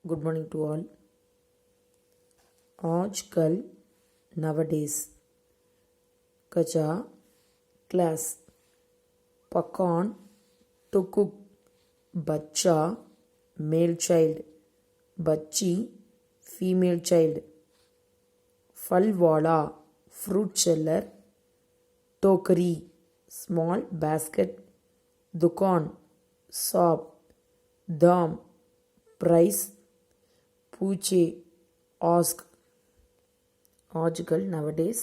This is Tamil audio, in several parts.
Good morning to all. आजकल nowadays कजा class पकान to cook बच्चा male child बच्ची female child फल वाला fruit seller टोकरी small basket दुकान shop दाम price पूछे ask आजकल nowadays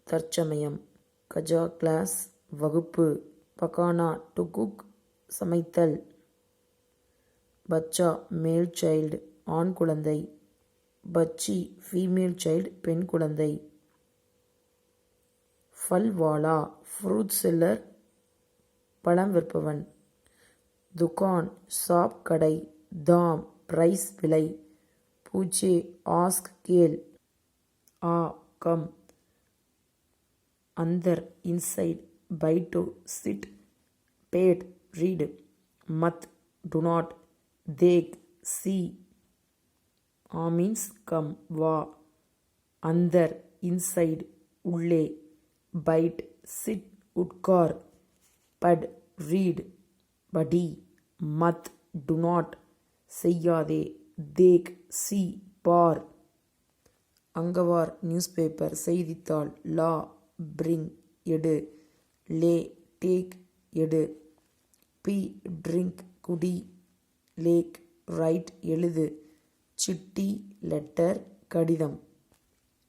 தற்சமயம் கஜா கிளாஸ் வகுப்பு பகானா டு குக் சமைத்தல் பச்சா மேல் சைல்டு ஆண் குழந்தை பச்சி ஃபீமேல் சைல்டு பெண் குழந்தை ஃபல்வாலா ஃப்ரூட் செல்லர் பழம் விற்பவன் துகான் ஷாப் கடை தாம் பிரைஸ் விலை பூச்சே ஆஸ்க் கேள் ஆ கம் அந்தர் இன்சைட் பை டு சிட் பேட் ரீட் மத் டு நாட் தேக் சி ஆ மீன்ஸ் கம் வா அந்தர் இன்சைட் உள்ளே பைட் சிட் உட்கார் பட் ரீட் படி மத் டு நாட் செய்யாதே தேக் சி பார் அங்கவார் நியூஸ் பேப்பர் செய்தித்தாள் லா பிரிங் எடு லே டேக் எடு பி ட்ரிங்க் குடி லேக் ரைட் எழுது சிட்டி லெட்டர் கடிதம்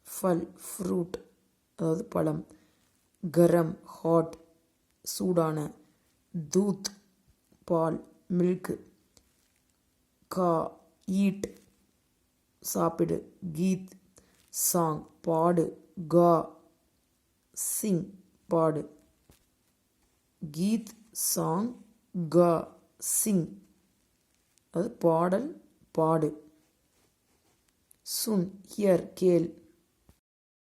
ஃபல் ஃப்ரூட் அதாவது பழம் கரம் ஹாட் சூடான தூத் பால் மில்க் கா ஈட் சாப்பிடு கீத் சாங் பாடு கா சிங் பாடு கீத் சாங் கா சிங் அது பாடல் பாடு சுன் ஹியர் கேள்